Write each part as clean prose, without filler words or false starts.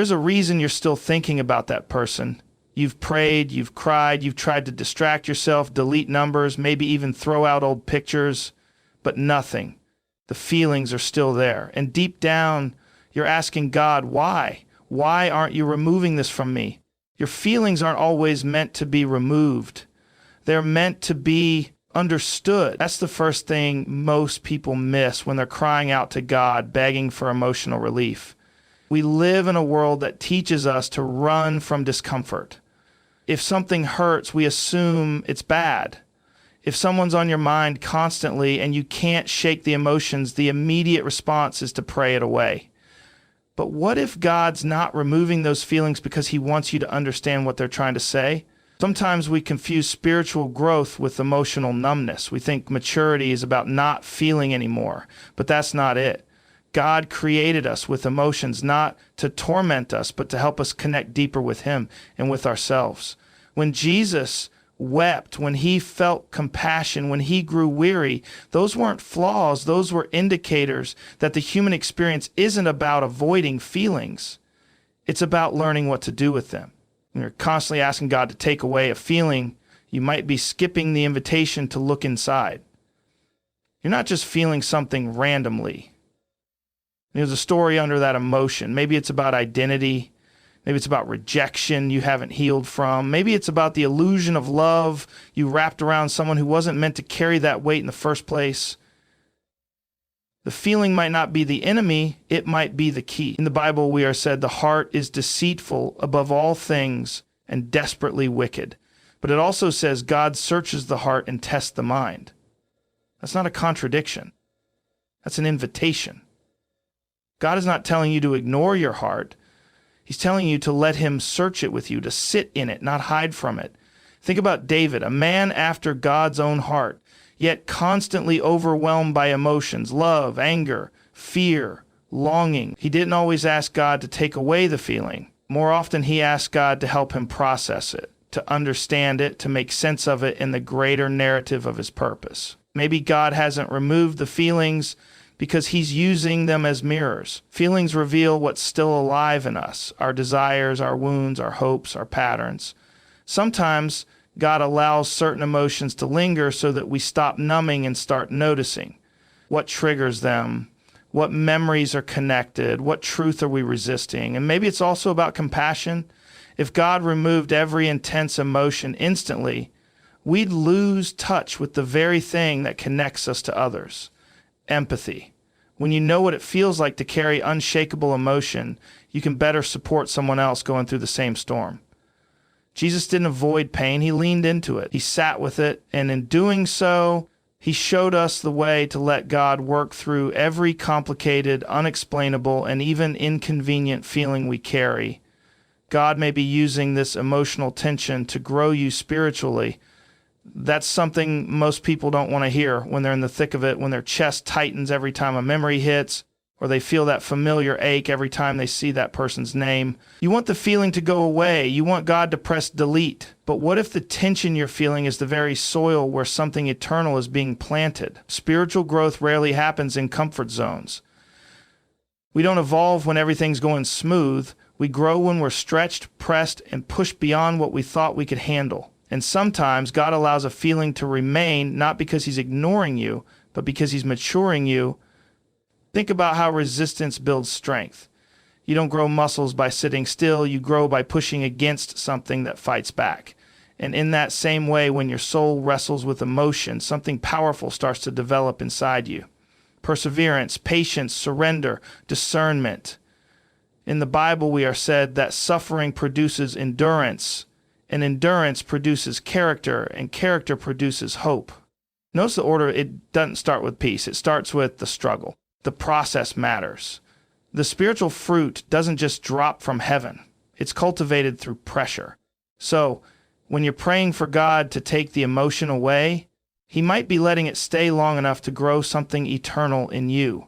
There's a reason you're still thinking about that person. You've prayed, you've cried, you've tried to distract yourself, delete numbers, maybe even throw out old pictures, but nothing. The feelings are still there. And deep down, you're asking God, why? Why aren't you removing this from me? Your feelings aren't always meant to be removed. They're meant to be understood. That's the first thing most people miss when they're crying out to God, begging for emotional relief. We live in a world that teaches us to run from discomfort. If something hurts, we assume it's bad. If someone's on your mind constantly and you can't shake the emotions, the immediate response is to pray it away. But what if God's not removing those feelings because he wants you to understand what they're trying to say? Sometimes we confuse spiritual growth with emotional numbness. We think maturity is about not feeling anymore, but that's not it. God created us with emotions not to torment us, but to help us connect deeper with him and with ourselves. When Jesus wept, when he felt compassion, when he grew weary, those weren't flaws. Those were indicators that the human experience isn't about avoiding feelings. It's about learning what to do with them. When you're constantly asking God to take away a feeling, you might be skipping the invitation to look inside. You're not just feeling something randomly. There's a story under that emotion. Maybe it's about identity. Maybe it's about rejection you haven't healed from. Maybe it's about the illusion of love you wrapped around someone who wasn't meant to carry that weight in the first place. The feeling might not be the enemy, it might be the key. In the Bible, we are said the heart is deceitful above all things and desperately wicked. But it also says God searches the heart and tests the mind. That's not a contradiction. That's an invitation. God is not telling you to ignore your heart. He's telling you to let him search it with you, to sit in it, not hide from it. Think about David, a man after God's own heart, yet constantly overwhelmed by emotions, love, anger, fear, longing. He didn't always ask God to take away the feeling. More often, he asked God to help him process it, to understand it, to make sense of it in the greater narrative of his purpose. Maybe God hasn't removed the feelings because he's using them as mirrors. Feelings reveal what's still alive in us, our desires, our wounds, our hopes, our patterns. Sometimes God allows certain emotions to linger so that we stop numbing and start noticing. What triggers them? What memories are connected? What truth are we resisting? And maybe it's also about compassion. If God removed every intense emotion instantly, we'd lose touch with the very thing that connects us to others. Empathy. When you know what it feels like to carry unshakable emotion, you can better support someone else going through the same storm. Jesus didn't avoid pain, he leaned into it. He sat with it, and in doing so, he showed us the way to let God work through every complicated, unexplainable, and even inconvenient feeling we carry. God may be using this emotional tension to grow you spiritually. That's something most people don't want to hear when they're in the thick of it, when their chest tightens every time a memory hits, or they feel that familiar ache every time they see that person's name. You want the feeling to go away. You want God to press delete. But what if the tension you're feeling is the very soil where something eternal is being planted? Spiritual growth rarely happens in comfort zones. We don't evolve when everything's going smooth. We grow when we're stretched, pressed, and pushed beyond what we thought we could handle. And sometimes God allows a feeling to remain, not because he's ignoring you, but because he's maturing you. Think about how resistance builds strength. You don't grow muscles by sitting still. You grow by pushing against something that fights back. And in that same way, when your soul wrestles with emotion, something powerful starts to develop inside you. Perseverance, patience, surrender, discernment. In the Bible, we are said that suffering produces endurance, and endurance produces character, and character produces hope. Notice the order. It doesn't start with peace. It starts with the struggle. The process matters. The spiritual fruit doesn't just drop from heaven. It's cultivated through pressure. So when you're praying for God to take the emotion away, he might be letting it stay long enough to grow something eternal in you.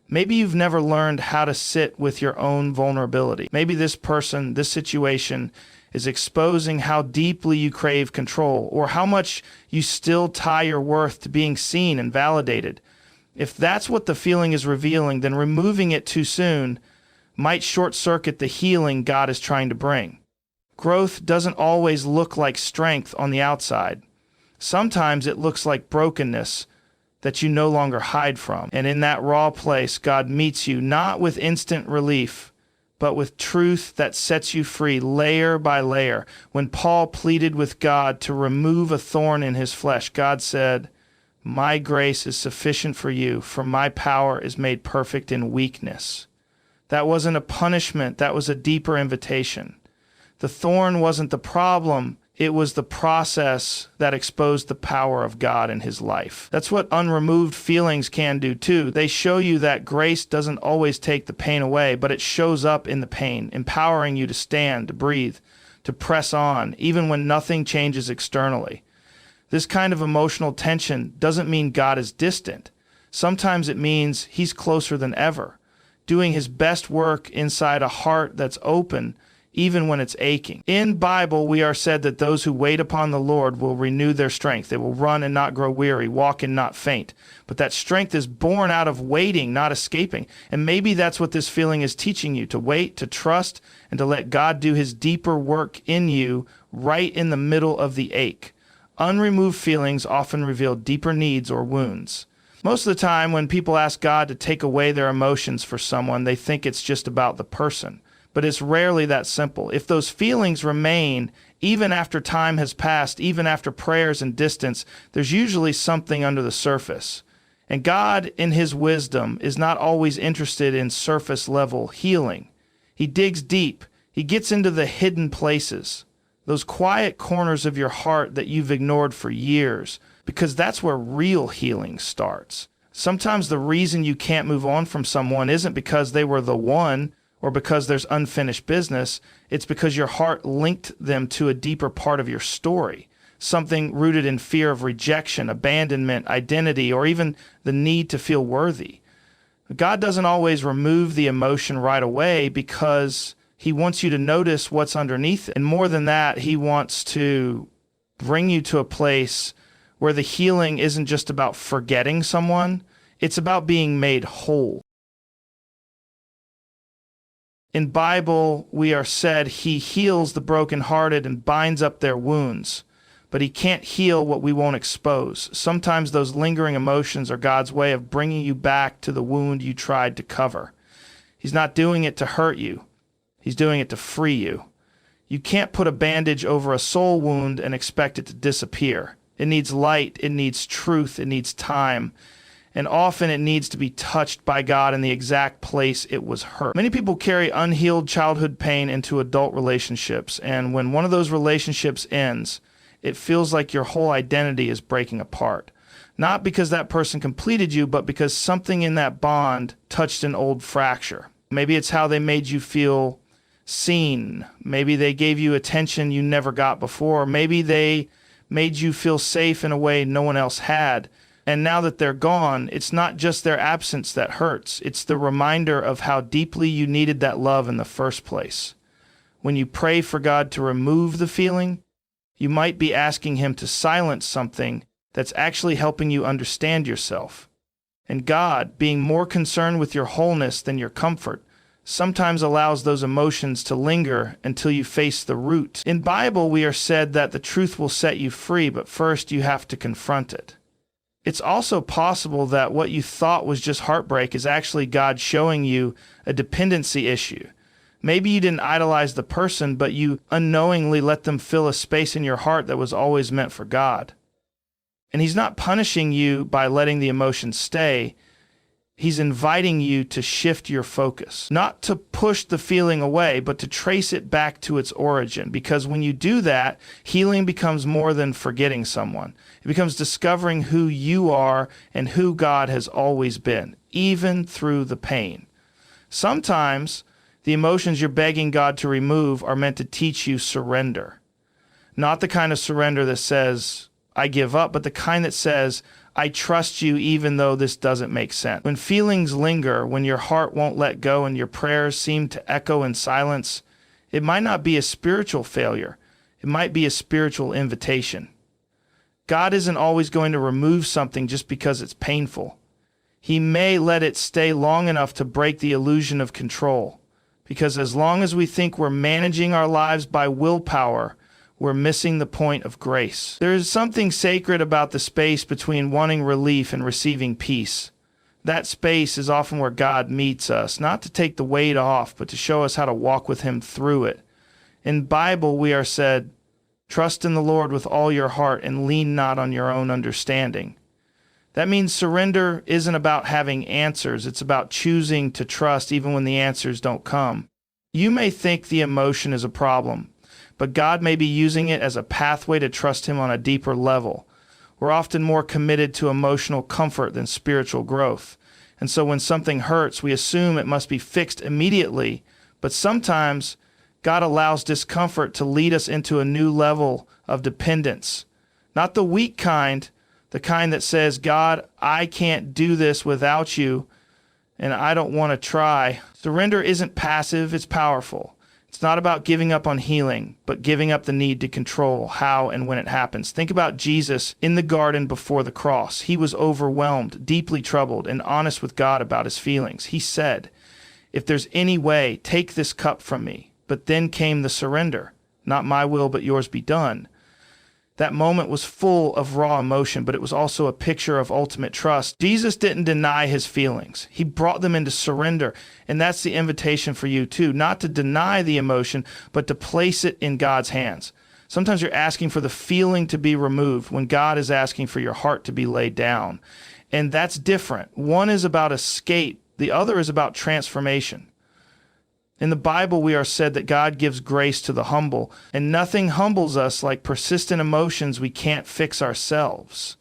Maybe you've never learned how to sit with your own vulnerability. Maybe this person, this situation is exposing how deeply you crave control, or how much you still tie your worth to being seen and validated. If that's what the feeling is revealing, then removing it too soon might short-circuit the healing God is trying to bring. Growth doesn't always look like strength on the outside. Sometimes it looks like brokenness that you no longer hide from. And in that raw place, God meets you not with instant relief, but with truth that sets you free layer by layer. When Paul pleaded with God to remove a thorn in his flesh, God said, "My grace is sufficient for you, for my power is made perfect in weakness." That wasn't a punishment, that was a deeper invitation. The thorn wasn't the problem, it was the process that exposed the power of God in his life. That's what unremoved feelings can do too. They show you that grace doesn't always take the pain away, but it shows up in the pain, empowering you to stand, to breathe, to press on, even when nothing changes externally. This kind of emotional tension doesn't mean God is distant. Sometimes it means he's closer than ever, doing his best work inside a heart that's open even when it's aching. In Bible, we are said that those who wait upon the Lord will renew their strength. They will run and not grow weary, walk and not faint. But that strength is born out of waiting, not escaping. And maybe that's what this feeling is teaching you, to wait, to trust, and to let God do his deeper work in you right in the middle of the ache. Unremoved feelings often reveal deeper needs or wounds. Most of the time, when people ask God to take away their emotions for someone, they think it's just about the person. But it's rarely that simple. If those feelings remain, even after time has passed, even after prayers and distance, there's usually something under the surface. And God, in his wisdom, is not always interested in surface-level healing. He digs deep. He gets into the hidden places, those quiet corners of your heart that you've ignored for years, because that's where real healing starts. Sometimes the reason you can't move on from someone isn't because they were the one, or because there's unfinished business. It's because your heart linked them to a deeper part of your story, something rooted in fear of rejection, abandonment, identity, or even the need to feel worthy. God doesn't always remove the emotion right away because he wants you to notice what's underneath it. And more than that, he wants to bring you to a place where the healing isn't just about forgetting someone, it's about being made whole. In Bible, we are said he heals the brokenhearted and binds up their wounds, but he can't heal what we won't expose. Sometimes those lingering emotions are God's way of bringing you back to the wound you tried to cover. He's not doing it to hurt you. He's doing it to free you. You can't put a bandage over a soul wound and expect it to disappear. It needs light, it needs truth, it needs time. And often it needs to be touched by God in the exact place it was hurt. Many people carry unhealed childhood pain into adult relationships, and when one of those relationships ends, it feels like your whole identity is breaking apart. Not because that person completed you, but because something in that bond touched an old fracture. Maybe it's how they made you feel seen. Maybe they gave you attention you never got before. Maybe they made you feel safe in a way no one else had. And now that they're gone, it's not just their absence that hurts. It's the reminder of how deeply you needed that love in the first place. When you pray for God to remove the feeling, you might be asking him to silence something that's actually helping you understand yourself. And God, being more concerned with your wholeness than your comfort, sometimes allows those emotions to linger until you face the root. In Bible, we are said that the truth will set you free, but first you have to confront it. It's also possible that what you thought was just heartbreak is actually God showing you a dependency issue. Maybe you didn't idolize the person, but you unknowingly let them fill a space in your heart that was always meant for God. And he's not punishing you by letting the emotion stay. He's inviting you to shift your focus, not to push the feeling away, but to trace it back to its origin. Because when you do that, healing becomes more than forgetting someone. It becomes discovering who you are and who God has always been, even through the pain. Sometimes the emotions you're begging God to remove are meant to teach you surrender. Not the kind of surrender that says, I give up, but the kind that says, I trust you even though this doesn't make sense. When feelings linger, when your heart won't let go and your prayers seem to echo in silence, it might not be a spiritual failure. It might be a spiritual invitation. God isn't always going to remove something just because it's painful. He may let it stay long enough to break the illusion of control. Because as long as we think we're managing our lives by willpower, we're missing the point of grace. There is something sacred about the space between wanting relief and receiving peace. That space is often where God meets us, not to take the weight off, but to show us how to walk with Him through it. In the Bible, we are said, "Trust in the Lord with all your heart and lean not on your own understanding." That means surrender isn't about having answers. It's about choosing to trust even when the answers don't come. You may think the emotion is a problem, but God may be using it as a pathway to trust Him on a deeper level. We're often more committed to emotional comfort than spiritual growth. And so when something hurts, we assume it must be fixed immediately. But sometimes God allows discomfort to lead us into a new level of dependence. Not the weak kind, the kind that says, "God, I can't do this without you, and I don't want to try." Surrender isn't passive, it's powerful. It's not about giving up on healing, but giving up the need to control how and when it happens. Think about Jesus in the garden before the cross. He was overwhelmed, deeply troubled, and honest with God about his feelings. He said, "If there's any way, take this cup from me." But then came the surrender. "Not my will, but yours be done." That moment was full of raw emotion, but it was also a picture of ultimate trust. Jesus didn't deny his feelings. He brought them into surrender. And that's the invitation for you too, not to deny the emotion, but to place it in God's hands. Sometimes you're asking for the feeling to be removed when God is asking for your heart to be laid down. And that's different. One is about escape. The other is about transformation. In the Bible, we are said that God gives grace to the humble, and nothing humbles us like persistent emotions we can't fix ourselves.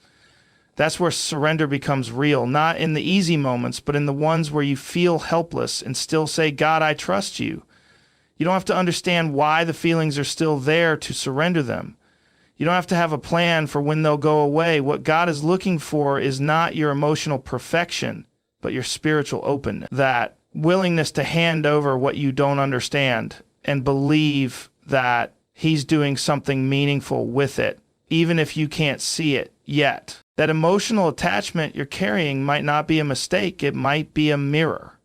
That's where surrender becomes real, not in the easy moments, but in the ones where you feel helpless and still say, "God, I trust you." You don't have to understand why the feelings are still there to surrender them. You don't have to have a plan for when they'll go away. What God is looking for is not your emotional perfection, but your spiritual openness. That willingness to hand over what you don't understand and believe that He's doing something meaningful with it, even if you can't see it yet. That emotional attachment you're carrying might not be a mistake. It might be a mirror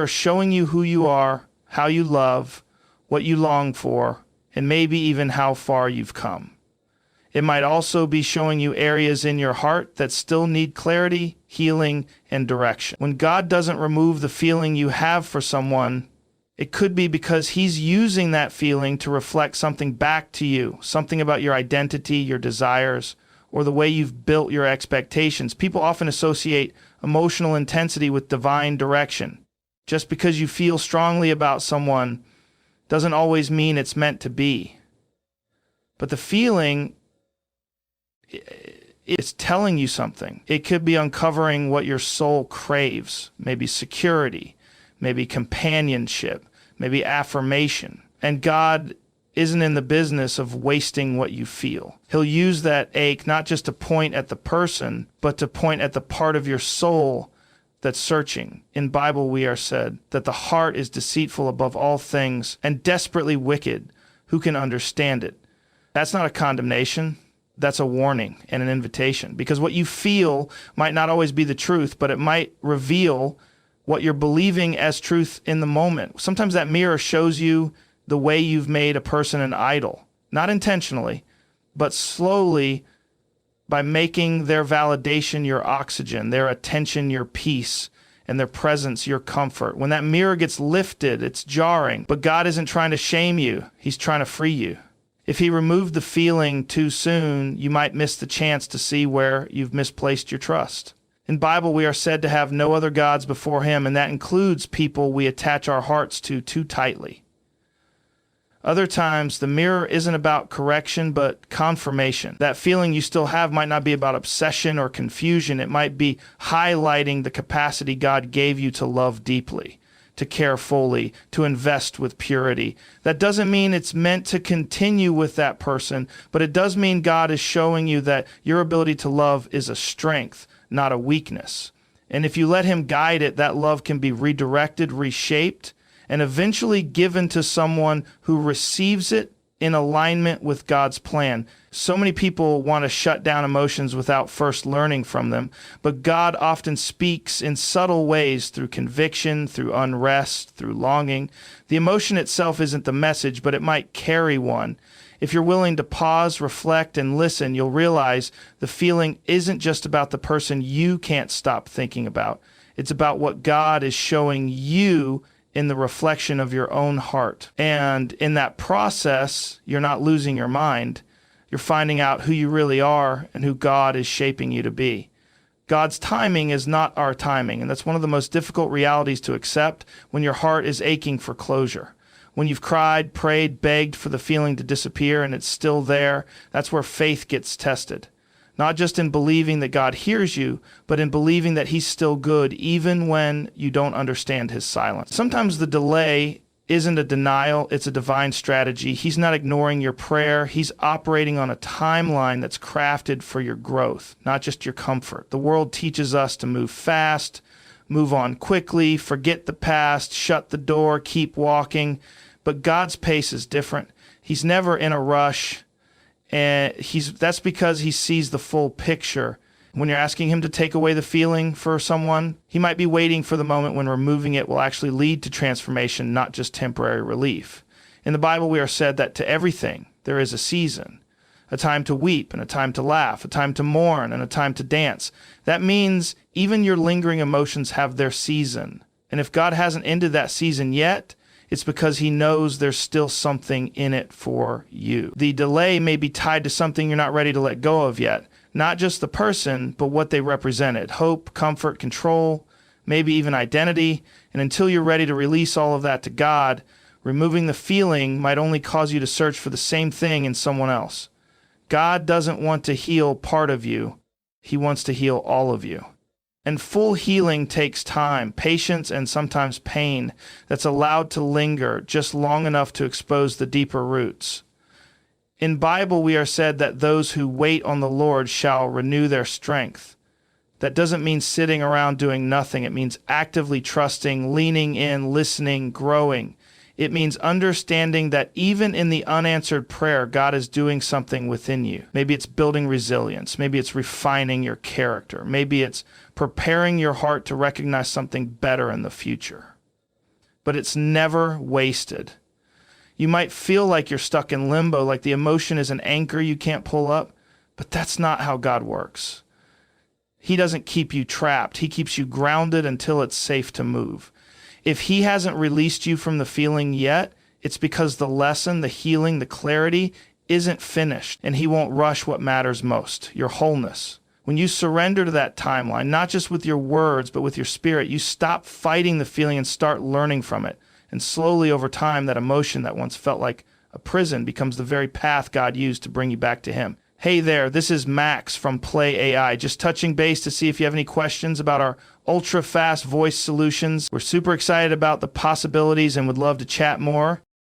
showing you who you are, how you love, what you long for, and maybe even how far you've come. It might also be showing you areas in your heart that still need clarity, healing, and direction. When God doesn't remove the feeling you have for someone, it could be because He's using that feeling to reflect something back to you, something about your identity, your desires, or the way you've built your expectations. People often associate emotional intensity with divine direction. Just because you feel strongly about someone doesn't always mean it's meant to be. But the feeling, it's telling you something. It could be uncovering what your soul craves, maybe security, maybe companionship, maybe affirmation. And God isn't in the business of wasting what you feel. He'll use that ache not just to point at the person, but to point at the part of your soul that's searching. In Bible, we are said that the heart is deceitful above all things and desperately wicked. Who can understand it? That's not a condemnation. That's a warning and an invitation, because what you feel might not always be the truth, but it might reveal what you're believing as truth in the moment. Sometimes that mirror shows you the way you've made a person an idol, not intentionally, but slowly by making their validation your oxygen, their attention your peace, and their presence your comfort. When that mirror gets lifted, it's jarring, but God isn't trying to shame you. He's trying to free you. If He removed the feeling too soon, you might miss the chance to see where you've misplaced your trust. In Bible, we are said to have no other gods before Him, and that includes people we attach our hearts to too tightly. Other times, the mirror isn't about correction, but confirmation. That feeling you still have might not be about obsession or confusion. It might be highlighting the capacity God gave you to love deeply, to care fully, to invest with purity. That doesn't mean it's meant to continue with that person, but it does mean God is showing you that your ability to love is a strength, not a weakness. And if you let Him guide it, that love can be redirected, reshaped, and eventually given to someone who receives it in alignment with God's plan. So many people want to shut down emotions without first learning from them, but God often speaks in subtle ways through conviction, through unrest, through longing. The emotion itself isn't the message, but it might carry one. If you're willing to pause, reflect, and listen, you'll realize the feeling isn't just about the person you can't stop thinking about. It's about what God is showing you in the reflection of your own heart. And in that process, you're not losing your mind. You're finding out who you really are and who God is shaping you to be. God's timing is not our timing, and that's one of the most difficult realities to accept when your heart is aching for closure. When you've cried, prayed, begged for the feeling to disappear and it's still there, that's where faith gets tested. Not just in believing that God hears you, but in believing that He's still good even when you don't understand His silence. Sometimes the delay isn't a denial, it's a divine strategy. He's not ignoring your prayer. He's operating on a timeline that's crafted for your growth, not just your comfort. The world teaches us to move fast, move on quickly, forget the past, shut the door, keep walking. But God's pace is different. He's never in a rush. And that's because He sees the full picture. When you're asking Him to take away the feeling for someone, He might be waiting for the moment when removing it will actually lead to transformation, not just temporary relief. In the Bible, we are said that to everything there is a season, a time to weep and a time to laugh, a time to mourn and a time to dance. That means even your lingering emotions have their season. And if God hasn't ended that season yet, it's because He knows there's still something in it for you. The delay may be tied to something you're not ready to let go of yet. Not just the person, but what they represented. Hope, comfort, control, maybe even identity. And until you're ready to release all of that to God, removing the feeling might only cause you to search for the same thing in someone else. God doesn't want to heal part of you. He wants to heal all of you. And full healing takes time, patience, and sometimes pain that's allowed to linger just long enough to expose the deeper roots. In Bible, we are said that those who wait on the Lord shall renew their strength. That doesn't mean sitting around doing nothing. It means actively trusting, leaning in, listening, growing. It means understanding that even in the unanswered prayer, God is doing something within you. Maybe it's building resilience. Maybe it's refining your character. Maybe it's preparing your heart to recognize something better in the future. But it's never wasted. You might feel like you're stuck in limbo, like the emotion is an anchor you can't pull up, but that's not how God works. He doesn't keep you trapped. He keeps you grounded until it's safe to move. If He hasn't released you from the feeling yet, it's because the lesson, the healing, the clarity isn't finished, and He won't rush what matters most, your wholeness. When you surrender to that timeline, not just with your words, but with your spirit, you stop fighting the feeling and start learning from it. And slowly over time, that emotion that once felt like a prison becomes the very path God used to bring you back to Him. Hey there, this is Max from Play AI. Just touching base to see if you have any questions about our ultra-fast voice solutions. We're super excited about the possibilities and would love to chat more.